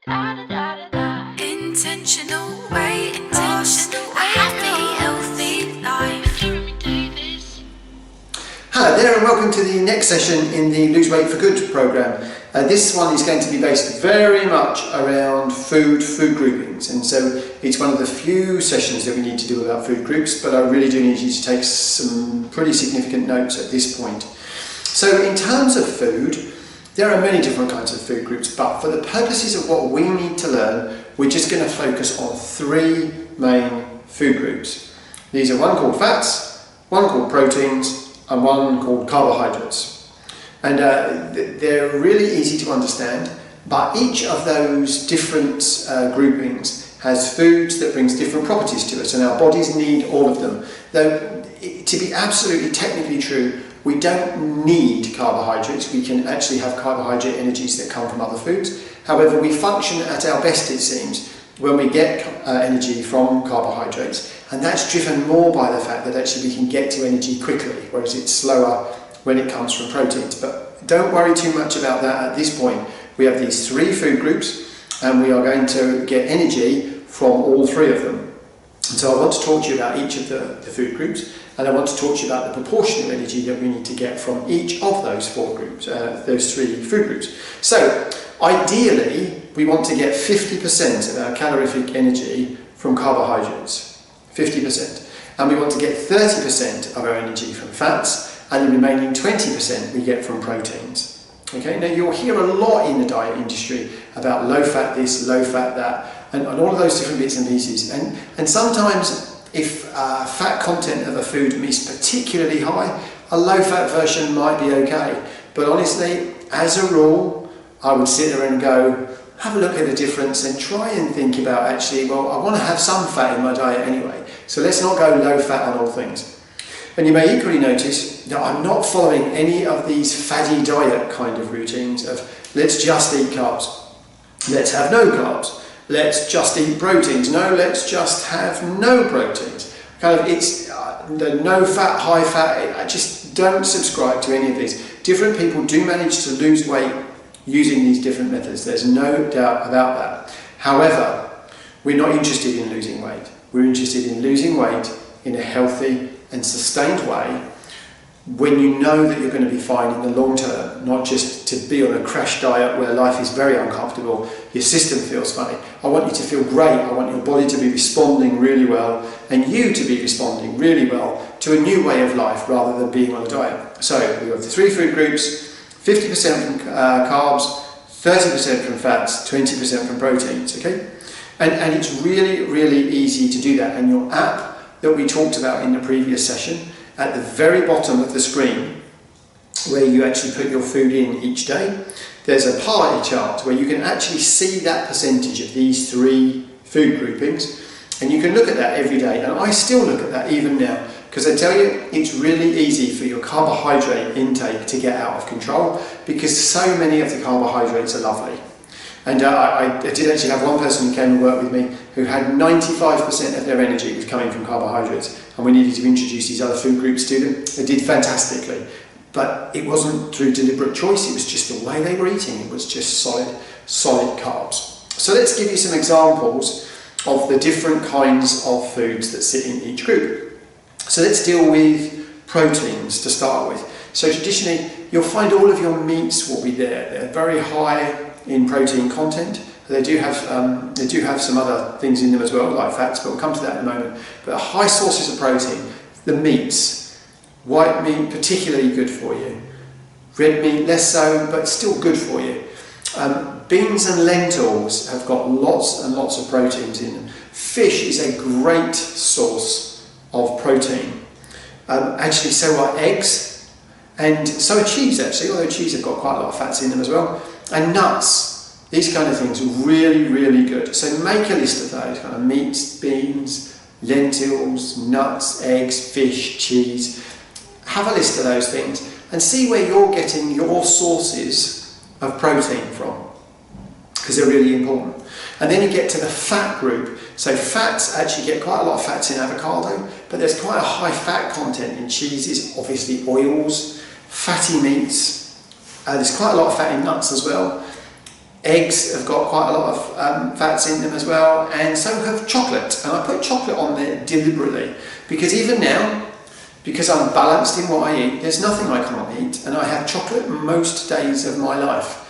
Intentional weight loss, a happy, healthy life. Hello there and welcome to the next session in the Lose Weight for Good programme. This one is going to be based very much around food groupings, and so it's one of the few sessions that we need to do about food groups, but I really do need you to take some pretty significant notes at this point. So in terms of food, there are many different kinds of food groups, but for the purposes of what we need to learn, we're just going to focus on three main food groups. These are one called fats, one called proteins, and one called carbohydrates. And they're really easy to understand, but each of those different groupings has foods that brings different properties to us, and our bodies need all of them. Though, to be absolutely technically true, we don't need carbohydrates. We can actually have carbohydrate energies that come from other foods. However, we function at our best, it seems, when we get energy from carbohydrates, and that's driven more by the fact that actually we can get to energy quickly, whereas it's slower when it comes from proteins. But don't worry too much about that at this point. We have these three food groups, and we are going to get energy from all three of them. And so I want to talk to you about each of the food groups, and I want to talk to you about the proportion of energy that we need to get from each of those four groups, those three food groups. So ideally, we want to get 50% of our calorific energy from carbohydrates, 50%. And we want to get 30% of our energy from fats, and the remaining 20% we get from proteins. Okay, now you'll hear a lot in the diet industry about low fat this, low fat that, and all of those different bits and pieces. And sometimes if fat content of a food is particularly high, a low fat version might be okay. But honestly, as a rule, I would sit there and go, have a look at the difference and try and think about actually, well, I want to have some fat in my diet anyway. So let's not go low fat on all things. And you may equally notice that I'm not following any of these faddy diet kind of routines of let's just eat carbs, let's have no carbs, let's just eat proteins, no, let's just have no proteins. Kind of, it's the no fat, high fat. I just don't subscribe to any of these. Different people do manage to lose weight using these different methods. There's no doubt about that. However, we're not interested in losing weight. We're interested in losing weight in a healthy and sustained way when you know that you're going to be fine in the long term, not just to be on a crash diet where life is very uncomfortable, your system feels funny. I want you to feel great. I want your body to be responding really well, and you to be responding really well to a new way of life rather than being on a diet. So we have the three food groups: 50% from carbs, 30% from fats, 20% from proteins, okay? And it's really, really easy to do that. And your app that we talked about in the previous session, at the very bottom of the screen, where you actually put your food in each day, there's a pie chart where you can actually see that percentage of these three food groupings, and you can look at that every day. And I still look at that even now, because I tell you, it's really easy for your carbohydrate intake to get out of control, because so many of the carbohydrates are lovely. And I did actually have one person who came and worked with me who had 95% of their energy was coming from carbohydrates, and we needed to introduce these other food groups to them. They did fantastically, but it wasn't through deliberate choice, it was just the way they were eating. It was just solid carbs. So let's give you some examples of the different kinds of foods that sit in each group. So let's deal with proteins to start with. So traditionally, you'll find all of your meats will be there. They're very high in protein content. They do have some other things in them as well, like fats, but we'll come to that in a moment. But high sources of protein, the meats, white meat particularly good for you, red meat less so, but still good for you. Beans and lentils have got lots and lots of proteins in them. Fish is a great source of protein. Actually, so are eggs, and so are cheese actually, although cheese have got quite a lot of fats in them as well. And nuts, these kind of things are really, really good. So make a list of those kind of meats, beans, lentils, nuts, eggs, fish, cheese. Have a list of those things and see where you're getting your sources of protein from, because they're really important. And then you get to the fat group. So fats, actually get quite a lot of fats in avocado, but there's quite a high fat content in cheeses, obviously oils, fatty meats. There's quite a lot of fat in nuts as well. Eggs have got quite a lot of fats in them as well, and so have chocolate. And I put chocolate on there deliberately because even now, because I'm balanced in what I eat, there's nothing I can't eat, and I have chocolate most days of my life.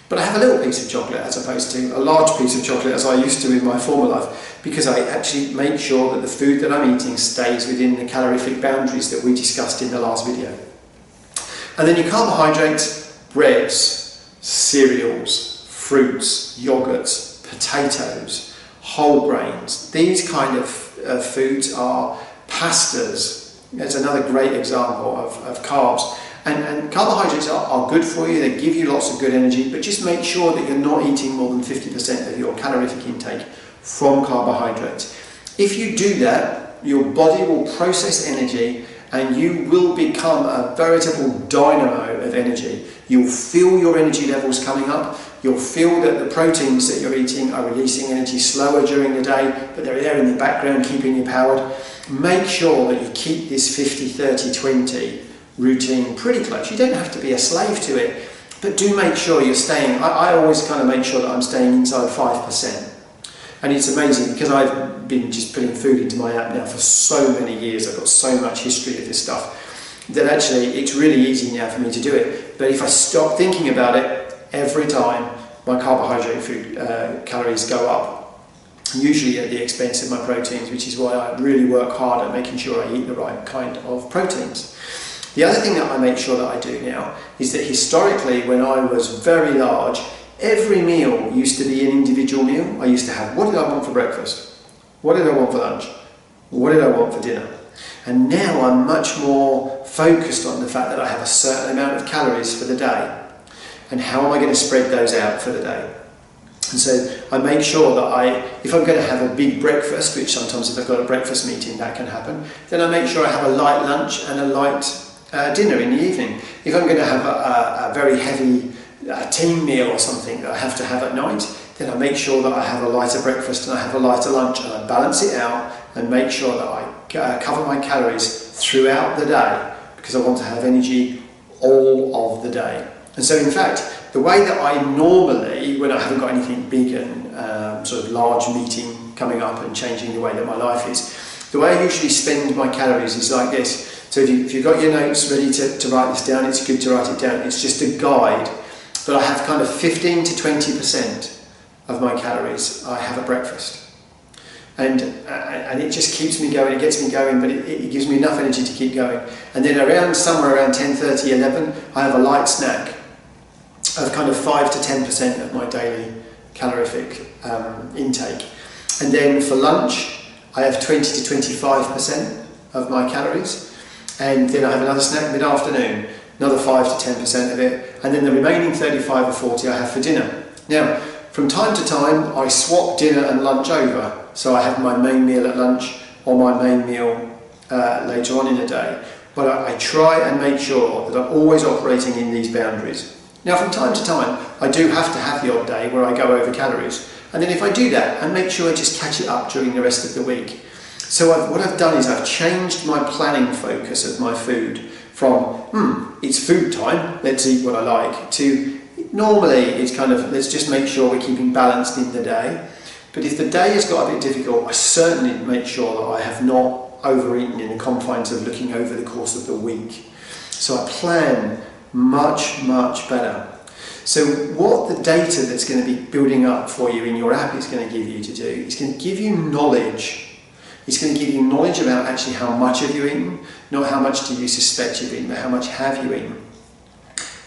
But I have a little piece of chocolate as opposed to a large piece of chocolate as I used to in my former life, because I actually make sure that the food that I'm eating stays within the calorific boundaries that we discussed in the last video. And then your carbohydrates, breads, cereals, fruits, yogurts, potatoes, whole grains. These kind of foods are pastas. It's another great example of carbs. And carbohydrates are good for you, they give you lots of good energy, but just make sure that you're not eating more than 50% of your calorific intake from carbohydrates. If you do that, your body will process energy and you will become a veritable dynamo of energy. You'll feel your energy levels coming up, you'll feel that the proteins that you're eating are releasing energy slower during the day, but they're there in the background keeping you powered. Make sure that you keep this 50-30-20 routine pretty close. You don't have to be a slave to it, but do make sure you're staying. I always kind of make sure that I'm staying inside 5%. And it's amazing because I've been just putting food into my app now for so many years. I've got so much history of this stuff that actually it's really easy now for me to do it. But if I stop thinking about it, every time my carbohydrate food calories go up, usually at the expense of my proteins, which is why I really work hard at making sure I eat the right kind of proteins. The other thing that I make sure that I do now is that historically, when I was very large, every meal used to be an individual meal. I used to have, what did I want for breakfast? What did I want for lunch? What did I want for dinner? And now I'm much more focused on the fact that I have a certain amount of calories for the day. And how am I going to spread those out for the day? And so I make sure that if I'm going to have a big breakfast, which sometimes if I've got a breakfast meeting that can happen, then I make sure I have a light lunch and a light dinner in the evening. If I'm going to have a very heavy team meal or something that I have to have at night, then I make sure that I have a lighter breakfast and I have a lighter lunch, and I balance it out and make sure that I cover my calories throughout the day, because I want to have energy all of the day. And so in fact, the way that I normally, when I haven't got anything big and sort of large meeting coming up and changing the way that my life is, the way I usually spend my calories is like this. So if you've got your notes ready to write this down, it's good to write it down. It's just a guide, but I have kind of 15 to 20% of my calories I have at breakfast. And it just keeps me going, it gets me going, but it gives me enough energy to keep going. And then somewhere around 10:30, 11, I have a light snack of kind of 5 to 10% of my daily calorific intake. And then for lunch, I have 20 to 25% of my calories. And then I have another snack mid-afternoon, another 5 to 10% of it, and then the remaining 35 or 40 I have for dinner. Now, from time to time, I swap dinner and lunch over, so I have my main meal at lunch or my main meal later on in the day. But I try and make sure that I'm always operating in these boundaries. Now, from time to time, I do have to have the odd day where I go over calories, and then if I do that, I make sure I just catch it up during the rest of the week. So what I've done is I've changed my planning focus of my food from, it's food time, let's eat what I like, to normally it's kind of, let's just make sure we're keeping balanced in the day. But if the day has got a bit difficult, I certainly make sure that I have not overeaten in the confines of looking over the course of the week. So I plan much, much better. So what the data that's going to be building up for you in your app is going to give you to do, it's going to give you knowledge. It's going to give you knowledge about actually how much have you eaten, not how much do you suspect you've eaten, but how much have you eaten.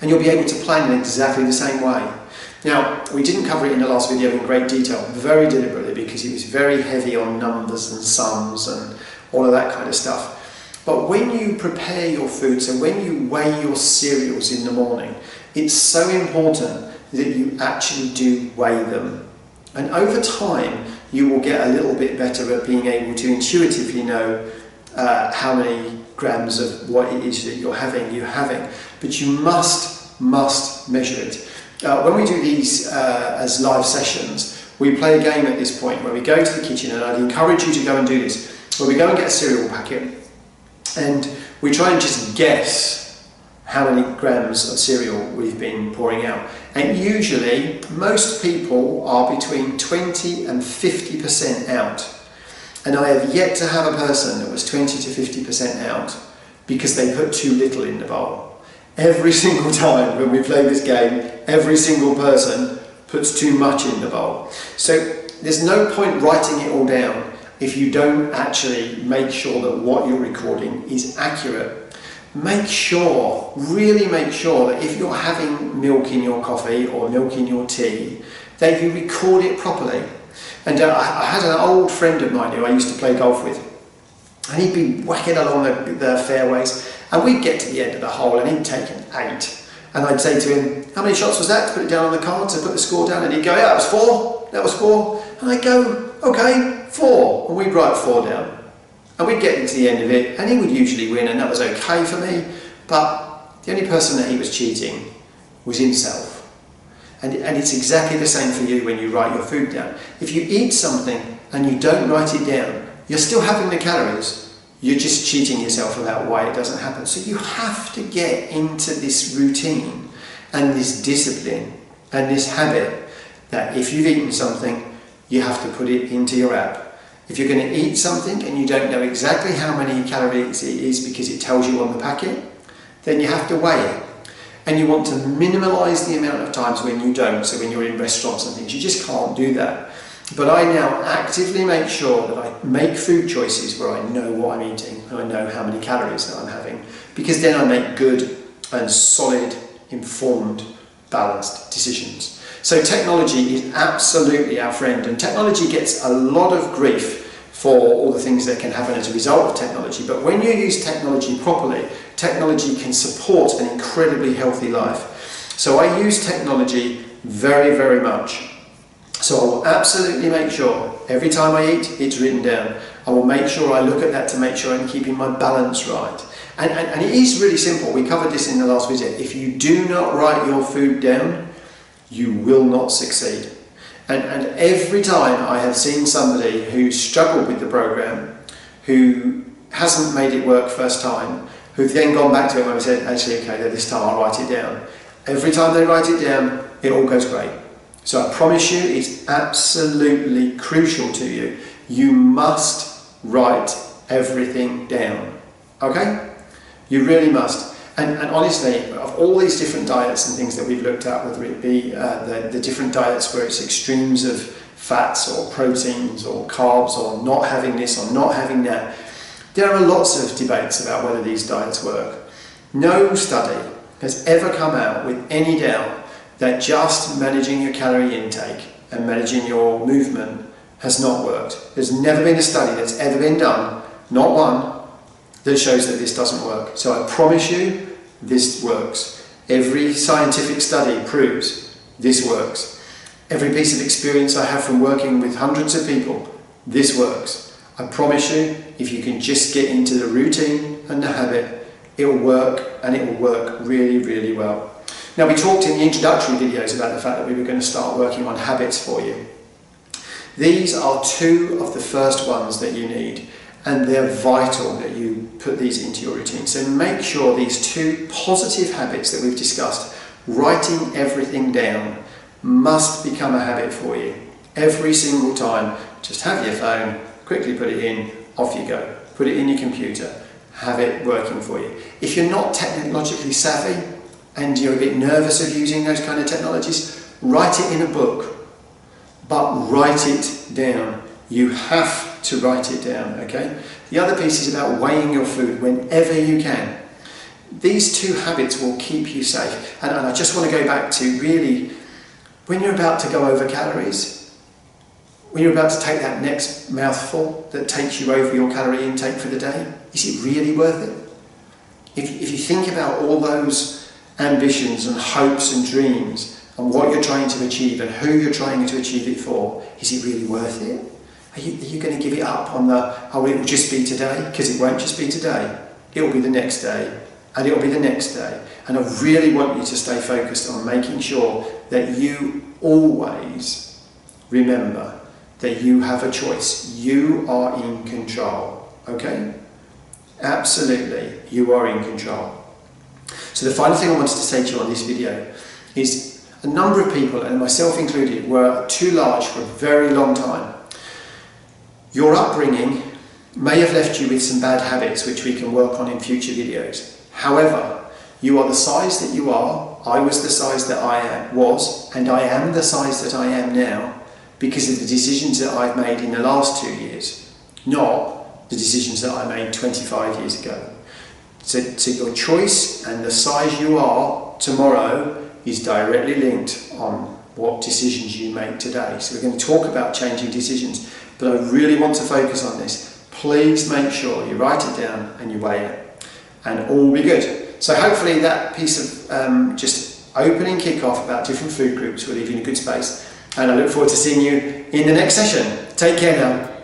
And you'll be able to plan in exactly the same way. Now, we didn't cover it in the last video in great detail, very deliberately, because it was very heavy on numbers and sums and all of that kind of stuff. But when you prepare your food, so when you weigh your cereals in the morning, it's so important that you actually do weigh them. And over time, you will get a little bit better at being able to intuitively know how many grams of what it is that you're having. But you must measure it. When we do these as live sessions, we play a game at this point where we go to the kitchen, and I'd encourage you to go and do this, where we go and get a cereal packet and we try and just guess how many grams of cereal we've been pouring out. And usually, most people are between 20 and 50% out. And I have yet to have a person that was 20 to 50% out because they put too little in the bowl. Every single time when we play this game, every single person puts too much in the bowl. So there's no point writing it all down if you don't actually make sure that what you're recording is accurate. Make sure, really make sure that if you're having milk in your coffee or milk in your tea, that you record it properly. And I had an old friend of mine who I used to play golf with, and he'd be whacking along the fairways, and we'd get to the end of the hole and he'd taken 8. And I'd say to him, how many shots was that? To put it down on the card, to put the score down, and he'd go, yeah, that was 4, that was 4. And I'd go, okay, 4. And we'd write 4 down. And we'd get to the end of it, and he would usually win, and that was okay for me. But the only person that he was cheating was himself. And it's exactly the same for you when you write your food down. If you eat something and you don't write it down, you're still having the calories. You're just cheating yourself about why it doesn't happen. So you have to get into this routine and this discipline and this habit that if you've eaten something, you have to put it into your app. If you're going to eat something and you don't know exactly how many calories it is because it tells you on the packet, then you have to weigh it. And you want to minimise the amount of times when you don't, so when you're in restaurants and things, you just can't do that. But I now actively make sure that I make food choices where I know what I'm eating and I know how many calories that I'm having, because then I make good and solid, informed, balanced decisions. So technology is absolutely our friend, and technology gets a lot of grief for all the things that can happen as a result of technology. But when you use technology properly, technology can support an incredibly healthy life. So I use technology very, very much. So I will absolutely make sure every time I eat, it's written down. I will make sure I look at that to make sure I'm keeping my balance right. And it is really simple. We covered this in the last video. If you do not write your food down, you will not succeed. And every time I have seen somebody who struggled with the program, who hasn't made it work first time, who've then gone back to it and said, actually, okay, this time I'll write it down. Every time they write it down, it all goes great. So I promise you, it's absolutely crucial to you. You must write everything down, okay? You really must. And honestly, of all these different diets and things that we've looked at, whether it be the different diets where it's extremes of fats or proteins or carbs or not having this or not having that, there are lots of debates about whether these diets work. No study has ever come out with any doubt that just managing your calorie intake and managing your movement has not worked. There's never been a study that's ever been done, not one, that shows that this doesn't work. So I promise you, this works. Every scientific study proves this works. Every piece of experience I have from working with hundreds of people, this works. I promise you, if you can just get into the routine and the habit, it will work, and it will work really, really well. Now, we talked in the introductory videos about the fact that we were going to start working on habits for you. These are 2 of the first ones that you need, and they're vital that you put these into your routine. So make sure these 2 positive habits that we've discussed, writing everything down, must become a habit for you. Every single time, just have your phone, quickly put it in, off you go. Put it in your computer, have it working for you. If you're not technologically savvy and you're a bit nervous of using those kind of technologies, write it in a book, but write it down. You have to write it down, okay? The other piece is about weighing your food whenever you can. These 2 habits will keep you safe. And I just want to go back to really, when you're about to go over calories, when you're about to take that next mouthful that takes you over your calorie intake for the day, is it really worth it? If you think about all those ambitions and hopes and dreams and what you're trying to achieve and who you're trying to achieve it for, is it really worth it? Are you going to give it up on oh, it will just be today? Because it won't just be today. It will be the next day, and it will be the next day. And I really want you to stay focused on making sure that you always remember that you have a choice. You are in control, okay? Absolutely, you are in control. So the final thing I wanted to say to you on this video is, a number of people, and myself included, were too large for a very long time. Your upbringing may have left you with some bad habits which we can work on in future videos. However, you are the size that you are. I was the size that I was, and I am the size that I am now because of the decisions that I've made in the last 2 years, not the decisions that I made 25 years ago. So your choice and the size you are tomorrow is directly linked on what decisions you make today. So we're going to talk about changing decisions, but I really want to focus on this. Please make sure you write it down and you weigh it, and all will be good. So hopefully that piece of just opening kick-off about different food groups will leave you in a good space, and I look forward to seeing you in the next session. Take care now.